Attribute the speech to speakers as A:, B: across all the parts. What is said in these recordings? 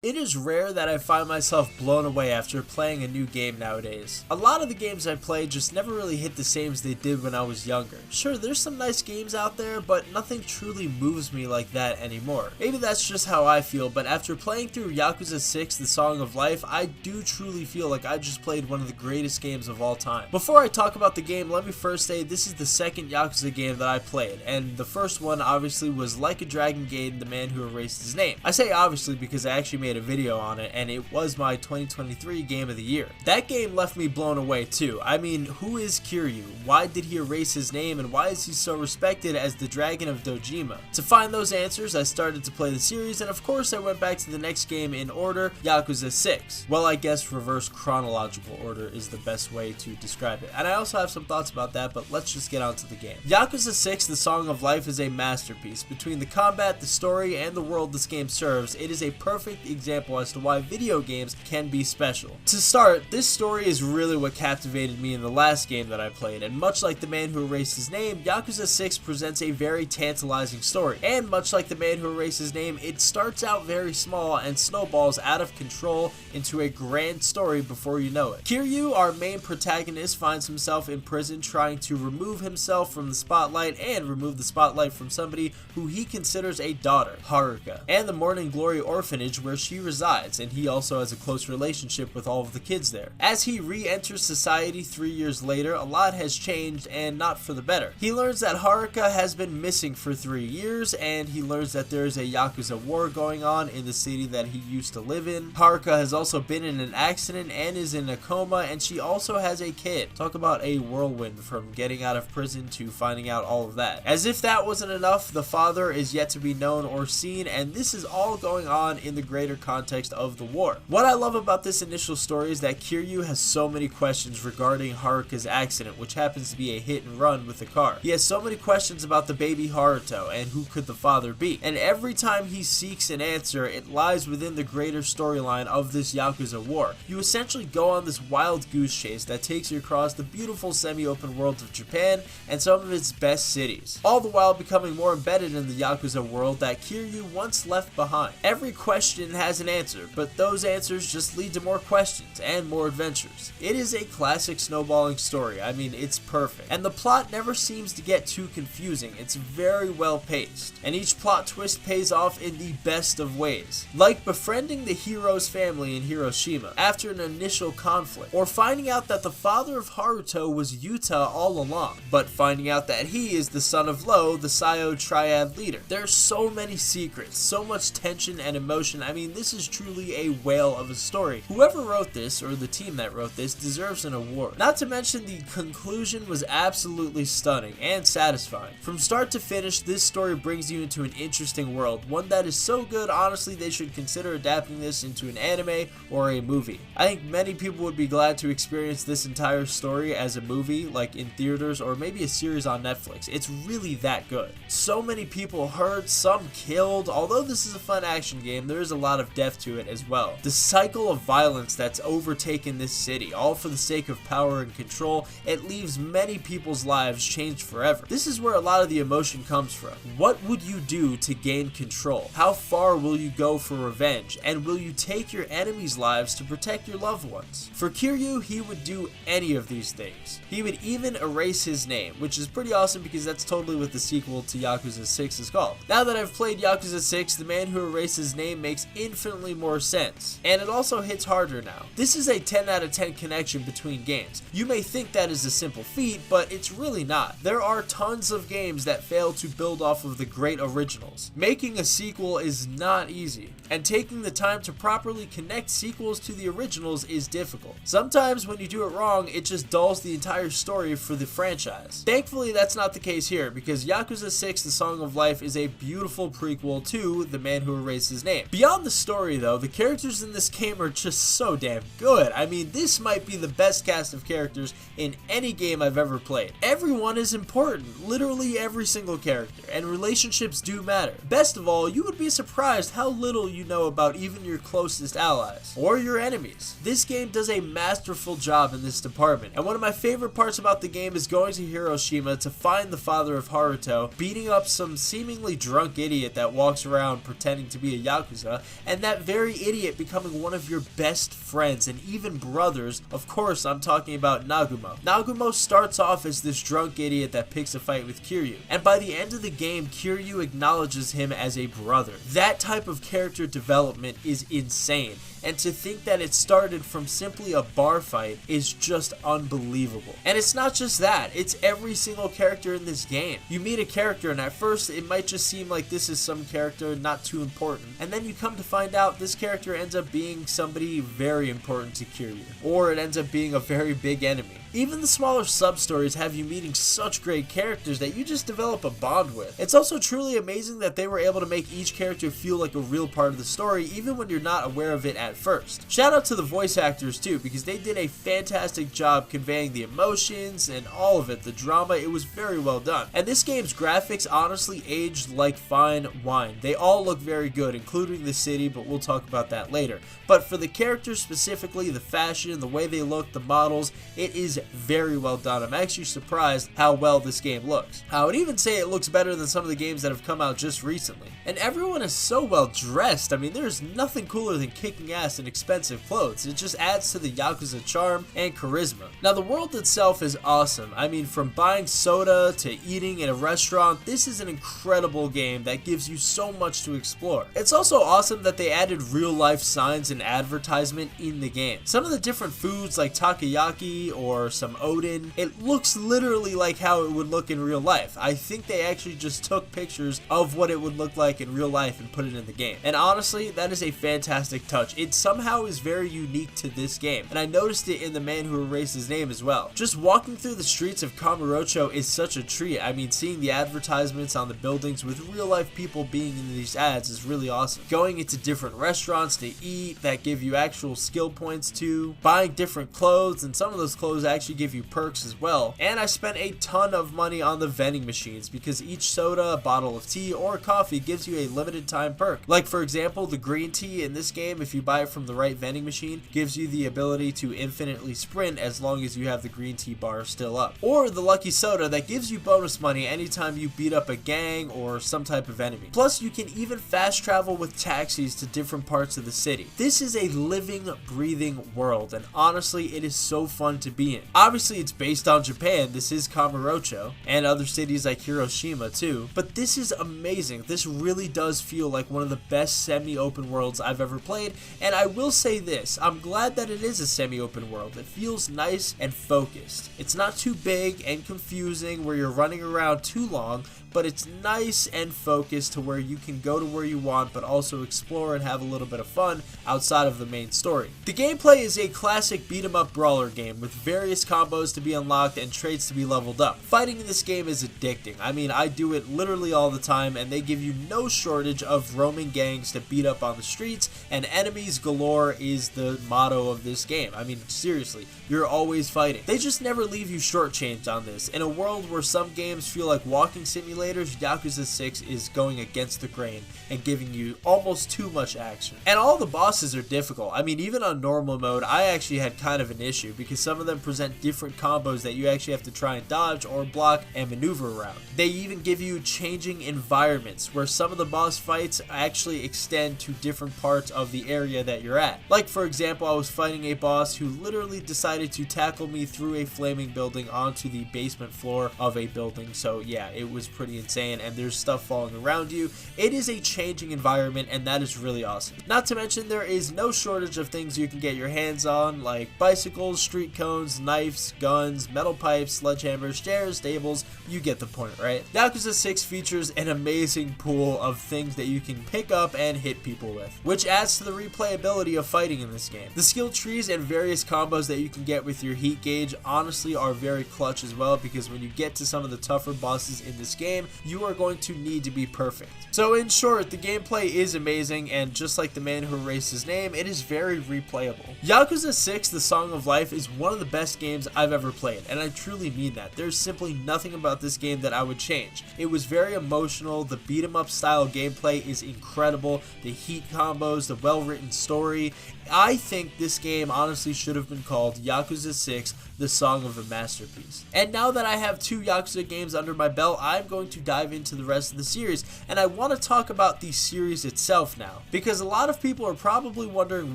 A: It is rare that I find myself blown away after playing a new game nowadays. A lot of the games I play just never really hit the same as they did when I was younger. Sure, there's some nice games out there, but nothing truly moves me like that anymore. Maybe that's just how I feel, but after playing through Yakuza 6, The Song of Life, I do truly feel like I just played one of the greatest games of all time. Before I talk about the game, let me first say this is the second Yakuza game that I played, and the first one obviously was Like a Dragon Gaiden, The Man Who Erased His Name. I say obviously because I actually made a video on it, and it was my 2023 game of the year. That game left me blown away too. I mean, who is Kiryu? Why did he erase his name, and why is he so respected as the Dragon of Dojima? To find those answers, I started to play the series, and of course I went back to the next game in order, Yakuza 6. Well, I guess reverse chronological order is the best way to describe it, and I also have some thoughts about that, but let's just get on to the game. Yakuza 6, The Song of Life is a masterpiece. Between the combat, the story, and the world this game serves, it is a perfect example as to why video games can be special. To start, this story is really what captivated me in the last game that I played, and much like The Man Who Erased His Name, Yakuza 6 presents a very tantalizing story. And much like The Man Who Erased His Name, it starts out very small and snowballs out of control into a grand story before you know it. Kiryu, our main protagonist, finds himself in prison trying to remove himself from the spotlight and remove the spotlight from somebody who he considers a daughter, Haruka, and the Morning Glory orphanage where she resides, and he also has a close relationship with all of the kids there. As he re-enters society 3 years later, a lot has changed, and not for the better. He learns that Haruka has been missing for 3 years, and he learns that there is a Yakuza war going on in the city that he used to live in. Haruka has also been in an accident and is in a coma, and she also has a kid. Talk about a whirlwind from getting out of prison to finding out all of that. As if that wasn't enough, the father is yet to be known or seen, and this is all going on in the greater context of the war. What I love about this initial story is that Kiryu has so many questions regarding Haruka's accident, which happens to be a hit and run with the car. He has so many questions about the baby Haruto and who could the father be. And every time he seeks an answer, it lies within the greater storyline of this Yakuza war. You essentially go on this wild goose chase that takes you across the beautiful semi-open world of Japan and some of its best cities, all the while becoming more embedded in the Yakuza world that Kiryu once left behind. Every question has an answer, but those answers just lead to more questions and more adventures. It is a classic snowballing story. I mean, it's perfect. And the plot never seems to get too confusing. It's very well paced. And each plot twist pays off in the best of ways. Like befriending the hero's family in Hiroshima after an initial conflict, or finding out that the father of Haruto was Yuta all along, but finding out that he is the son of Lo, the Sayo Triad leader. There's so many secrets, so much tension and emotion. I mean, this is truly a whale of a story. Whoever wrote this, or the team that wrote this, deserves an award. Not to mention the conclusion was absolutely stunning and satisfying. From start to finish, this story brings you into an interesting world, one that is so good honestly they should consider adapting this into an anime or a movie. I think many people would be glad to experience this entire story as a movie, like in theaters or maybe a series on Netflix. It's really that good. So many people hurt, some killed. Although this is a fun action game, there is a lot of depth to it as well. The cycle of violence that's overtaken this city, all for the sake of power and control, it leaves many people's lives changed forever. This is where a lot of the emotion comes from. What would you do to gain control? How far will you go for revenge? And will you take your enemies' lives to protect your loved ones? For Kiryu, he would do any of these things. He would even erase his name, which is pretty awesome because that's totally what the sequel to Yakuza 6 is called. Now that I've played Yakuza 6, The Man Who Erased His Name makes infinitely more sense, and it also hits harder now. This is a 10 out of 10 connection between games. You may think that is a simple feat, but it's really not. There are tons of games that fail to build off of the great originals. Making a sequel is not easy, and taking the time to properly connect sequels to the originals is difficult. Sometimes when you do it wrong, it just dulls the entire story for the franchise. Thankfully, that's not the case here, because Yakuza 6 The Song of Life is a beautiful prequel to The Man Who Erased His Name. Beyond the story though, the characters in this game are just so damn good. I mean, this might be the best cast of characters in any game I've ever played. Everyone is important, literally every single character, and relationships do matter. Best of all, you would be surprised how little you know about even your closest allies, or your enemies. This game does a masterful job in this department, and one of my favorite parts about the game is going to Hiroshima to find the father of Haruto, beating up some seemingly drunk idiot that walks around pretending to be a Yakuza, and that very idiot becoming one of your best friends and even brothers. Of course, I'm talking about Nagumo. Nagumo starts off as this drunk idiot that picks a fight with Kiryu, and by the end of the game, Kiryu acknowledges him as a brother. That type of character development is insane, and to think that it started from simply a bar fight is just unbelievable. And it's not just that, it's every single character in this game. You meet a character and at first it might just seem like this is some character not too important, and then you come to find out this character ends up being somebody very important to Kiryu, or it ends up being a very big enemy. Even the smaller sub-stories have you meeting such great characters that you just develop a bond with. It's also truly amazing that they were able to make each character feel like a real part of the story, even when you're not aware of it at first. Shout out to the voice actors too, because they did a fantastic job conveying the emotions and all of it, the drama. It was very well done. And this game's graphics honestly aged like fine wine. They all look very good, including the city, but we'll talk about that later. But for the characters specifically, the fashion, the way they look, the models, it is very well done. I'm actually surprised how well this game looks. I would even say it looks better than some of the games that have come out just recently. And everyone is so well dressed. I mean, there's nothing cooler than kicking ass in expensive clothes. It just adds to the Yakuza charm and charisma. Now, the world itself is awesome. I mean, from buying soda to eating in a restaurant, this is an incredible game that gives you so much to explore. It's also awesome that they added real life signs and advertisement in the game. Some of the different foods like takoyaki or some Odin, it looks literally like how it would look in real life. I think they actually just took pictures of what it would look like in real life and put it in the game. And honestly, that is a fantastic touch. It somehow is very unique to this game, and I noticed it in The Man Who Erased His Name as well. Just walking through the streets of Kamurocho is such a treat. I mean, seeing the advertisements on the buildings with real life people being in these ads is really awesome. Going into different restaurants to eat that give you actual skill points to, buying different clothes, and some of those clothes actually give you perks as well. And I spent a ton of money on the vending machines because each soda, a bottle of tea, or coffee gives you a limited time perk. Like for example, the green tea in this game, if you buy it from the right vending machine, gives you the ability to infinitely sprint as long as you have the green tea bar still up. Or the lucky soda that gives you bonus money anytime you beat up a gang or some type of enemy. Plus, you can even fast travel with taxis to different parts of the city. This is a living, breathing world, and honestly, it is so fun to be in. Obviously, it's based on Japan. This is Kamurocho, and other cities like Hiroshima too, but this is amazing. This really does feel like one of the best semi-open worlds I've ever played, and I will say this, I'm glad that it is a semi-open world. It feels nice and focused. It's not too big and confusing where you're running around too long, but it's nice and focused to where you can go to where you want, but also explore and have a little bit of fun outside of the main story. The gameplay is a classic beat-em-up brawler game with various combos to be unlocked and traits to be leveled up. Fighting in this game is addicting. I mean, I do it literally all the time, and they give you no shortage of roaming gangs to beat up on the streets, and enemies galore is the motto of this game. I mean, seriously, you're always fighting. They just never leave you shortchanged on this. In a world where some games feel like walking simulators, Yakuza 6 is going against the grain and giving you almost too much action. And all the bosses are difficult. I mean, even on normal mode, I actually had kind of an issue because some of them present different combos that you actually have to try and dodge or block and maneuver around. They even give you changing environments where some of the boss fights actually extend to different parts of the area that you're at. Like for example, I was fighting a boss who literally decided to tackle me through a flaming building onto the basement floor of a building. So yeah, it was pretty insane, and there's stuff falling around you. It is a changing environment, and that is really awesome. Not to mention, there is no shortage of things you can get your hands on, like bicycles, street cones, knives, guns, metal pipes, sledgehammers, chairs, tables. You get the point, right? Yakuza 6 features an amazing pool of things that you can pick up and hit people with, which adds to the replayability of fighting in this game. The skill trees and various combos that you can get with your heat gauge honestly are very clutch as well, because when you get to some of the tougher bosses in this game, you are going to need to be perfect. So in short, the gameplay is amazing, and just like The Man Who Erased His Name, it is very replayable. Yakuza 6: The Song of Life is one of the best games I've ever played, and I truly mean that. There's simply nothing about this game that I would change. It was very emotional, the beat 'em up style gameplay is incredible, the heat combos, the well written story. I think this game honestly should have been called Yakuza 6: the Song of a Masterpiece. And now that I have 2 Yakuza games under my belt, I'm going to dive into the rest of the series, and I want to talk about the series itself now, because a lot of people are probably wondering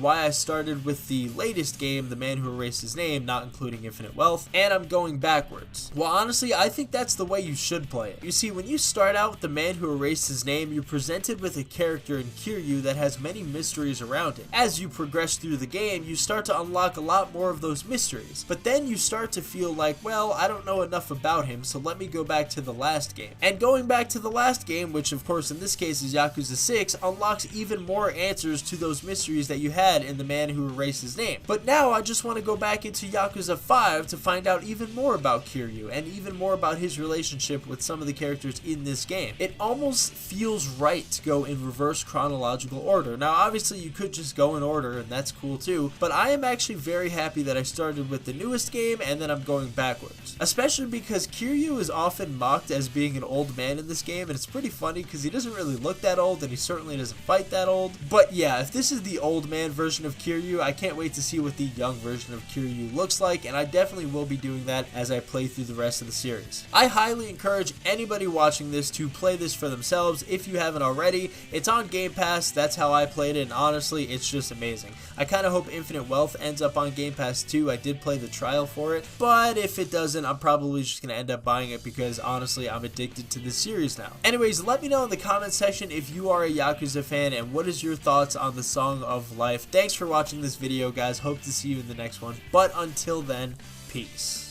A: why I started with the latest game, The Man Who Erased His Name, not including Infinite Wealth, and I'm going backwards. Well, honestly, I think that's the way you should play it. You see, when you start out with The Man Who Erased His Name, you're presented with a character in Kiryu that has many mysteries around it. As you progress through the game, you start to unlock a lot more of those mysteries, but then you start to feel like, well, I don't know enough about him, so let me go back to the last game. And going back to the last game, which of course in this case is Yakuza 6, unlocks even more answers to those mysteries that you had in The Man Who Erased His Name. But now I just want to go back into Yakuza 5 to find out even more about Kiryu, and even more about his relationship with some of the characters in this game. It almost feels right to go in reverse chronological order. Now obviously you could just go in order, and that's cool too, but I am actually very happy that I started with the newest game and then I'm going backwards. Especially because Kiryu is often mocked as being an old man in this game, and it's pretty funny because he doesn't really look that old, and he certainly doesn't fight that old. But yeah, if this is the old man version of Kiryu, I can't wait to see what the young version of Kiryu looks like, and I definitely will be doing that as I play through the rest of the series. I highly encourage anybody watching this to play this for themselves if you haven't already. It's on Game Pass, that's how I played it, and honestly, it's just amazing. I kind of hope Infinite Wealth ends up on Game Pass too. I did play the trial for it, but if it doesn't, I'm probably just going to end up buying it because honestly, I'm addicted to this series now. Anyways, let me know in the comment section if you are a Yakuza fan and what is your thoughts on the Song of Life. Thanks for watching this video, guys. Hope to see you in the next one, but until then, peace.